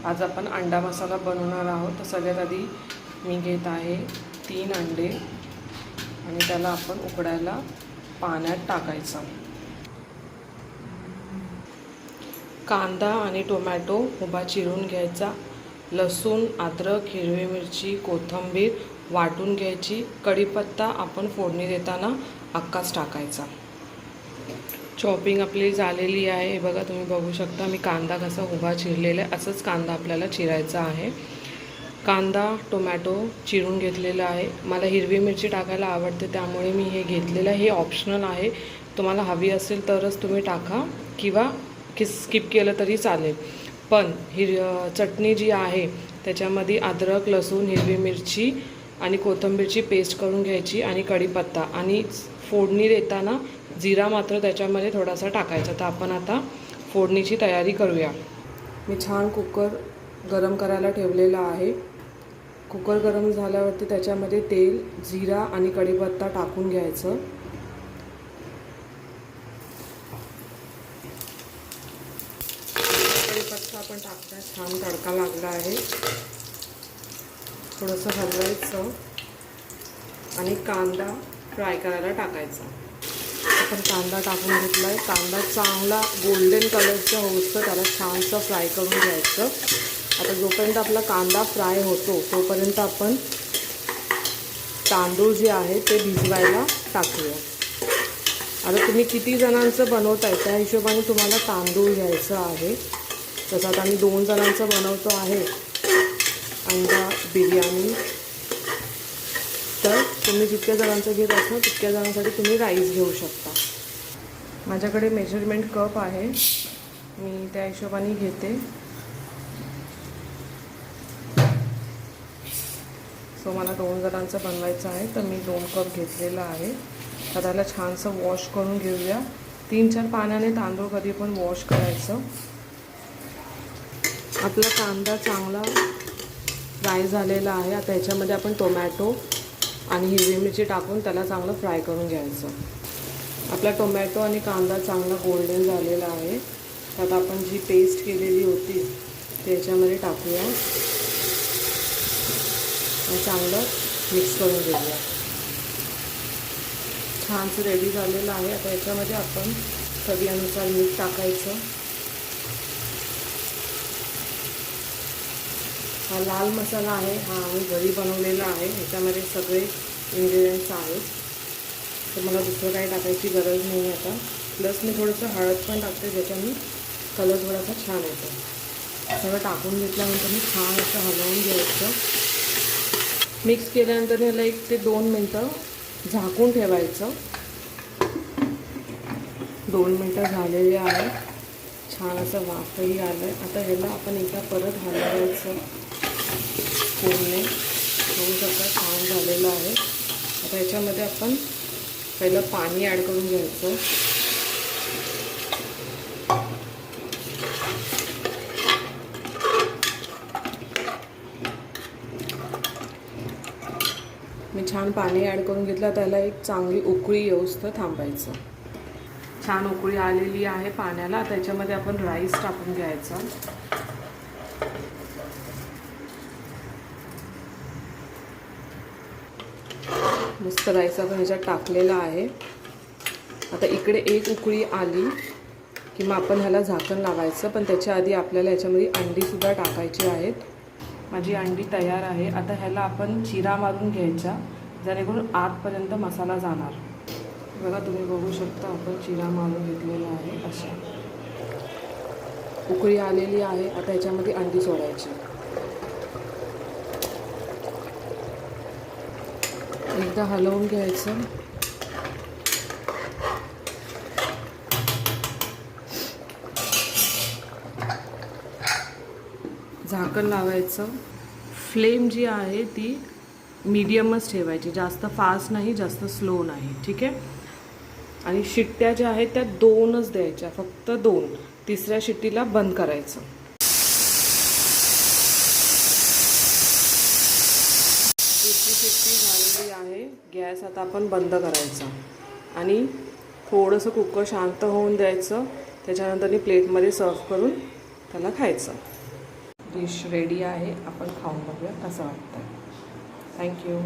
आज आपण अंडा मसाला बनवणार आहोत। तर सगळ्यात आधी मी घेत आहे 3 अंडे आणि त्याला आपण उकडायला पाण्यात टाकायचं। कांदा आणि टोमॅटो उभा चिरून घ्यायचा, लसूण, अद्रक, हिरवी मिरची, कोथिंबीर वाटून घ्यायची, कढीपत्ता आपण फोडणी देताना अख्खाच टाकायचा। चॉपिंग आपली झालेली आहे। बघा, तुम्ही बघू शकता मी कांदा कसा उभा चिरलेला आहे, असंच कांदा आपल्याला चिरायचा आहे। कांदा टोमॅटो चिरून घेतलेला आहे। मला हिरवी मिरची टाकायला आवडते त्यामुळे मी हे घेतलेलं आहे। हे ऑप्शनल आहे, तुम्हाला हवी असेल तरच तुम्ही टाका किंवा स्किप केलं तरी चालेल। पण चटणी जी आहे त्याच्यामध्ये अद्रक, लसूण, हिरवी मिरची आणि कोथिंबीरची पेस्ट करून घ्यायची आणि कढीपत्ता आणि फोडणी देताना जिरा मात्र त्याच्यामध्ये थोडासा टाकायचा। तर आपण आता फोडणीची तयारी करूया। मी छान कुकर गरम करायला ठेवलेला आहे। कुकर गरम झाल्यावरती त्याच्यामध्ये तेल, जिरा आणि कढीपत्ता टाकून घ्यायचं। कढीपत्ता आपण टाकता, छान तडका लागला आहे। थोडंसं हलवायचं आणि कांदा फ्राय करायला टाकायचा। आपण कांदा टाकून घेतला आहे। कांदा चांगला गोल्डन कलरचा होतं त्याला छानसं फ्राय करून घ्यायचं। आता जोपर्यंत आपला कांदा फ्राय होतो तोपर्यंत आपण तांदूळ जे आहे ते भिजवायला टाकूया। आता तुम्ही किती जणांचं बनवताय त्या हिशोबाने तुम्हाला तांदूळ घ्यायचं आहे। तसं आता आम्ही 2 जणांचं बनवतो आहे अंडा बिर्याणी, तर तुम्ही जितक्या जणांचं घेत असाल तितक्या जणांसाठी तुम्ही राईस घेऊ शकता। माझ्याकडे मेजरमेंट कप आहे, मी त्या हिशोबाने घेते। सो मला 2 जणांचं बनवायचं आहे तर मी 2 कप घेतलेला आहे। तर त्याला छानसं वॉश करून घेऊया। 3-4 पाण्याने तांदूळ कधी पण वॉश करायचं। आपला कांदा चांगला फ्राय झालेला आहे। आता ह्याच्यामध्ये आपण टोमॅटो आणि हिरवी मिरची टाकून त्याला चांगलं फ्राय करून घ्यायचं। आपला टोमॅटो आणि कांदा चांगला गोल्डन झालेला आहे। त्यात आपण जी पेस्ट केलेली होती त्याच्यामध्ये टाकूया आणि चांगलं मिक्स करून घेऊया। छानसं रेडी झालेलं आहे। आता याच्यामध्ये आपण चवीनुसार मीठ टाकायचं। हा लाल मसाला आहे, हा आम्ही घरी बनवलेला आहे। ह्याच्यामध्ये सगळे इन्ग्रेडियंट्स आहेत, तर मला दुसरं काही टाकायची गरज नाही आता। प्लस मी थोडंसं हळद पण टाकते ज्याच्याने कलर थोडासा छान येतो। सगळं टाकून घेतल्यानंतर मी छान असं हलवून घ्यायचं। मिक्स केल्यानंतर ह्याला 1 ते 2 मिनटं झाकून ठेवायचं। 2 मिनटं झालेले आहे, छान असं वाफही आलं आहे। आता ह्याला आपण एकदा परत हलवायचं पूर्ण, बघू शकता छान झालेलं आहे। आता ह्याच्यामध्ये आपण पहिलं पाणी ॲड करून घ्यायचं। मी छान पाणी ॲड करून घेतलं, त्याला एक चांगली उकळी येऊस्तर थांबायचं। छान उकळी आलेली आहे पाण्याला। त्याच्यामध्ये आपण राईस टाकून घ्यायचा। मस्त राईस आपण ह्याच्यात टाकलेला आहे। आता इकडे एक उकळी आली की मग आपण ह्याला झाकण लावायचं, पण त्याच्या आधी आपल्याला याच्यामध्ये अंडीसुद्धा टाकायची आहेत। माझी अंडी तयार आहे। आता ह्याला आपण चिरा मारून घ्यायचा जेणेकरून आतपर्यंत मसाला जाणार। बघा, तुम्ही बघू शकता आपण चिरा मारून घेतलेला आहे। अशा उकळी आलेली आहे। आता ह्याच्यामध्ये अंडी सोडायची। एकदा हलवून घ्यायचं। झाकण लावायचं। फ्लेम जी आहे ती मीडियमच ठेवायची, जास्त फास्ट नाही जास्त स्लो नाही, ठीक आहे। आणि शिट्ट्या ज्या आहेत त्या 2च द्यायच्या, फक्त 2। तिसऱ्या शिट्टीला बंद करायचं। दुसरी शिट्टी झालेली आहे, गॅस आता आपण बंद करायचा आणि थोडंसं कुकर शांत होऊन द्यायचं। त्याच्यानंतर प्लेटमध्ये सर्व करून त्याला खायचं। डिश रेडी आहे. आपण खाऊन बघूया कसं वाटतं. थँक्यू.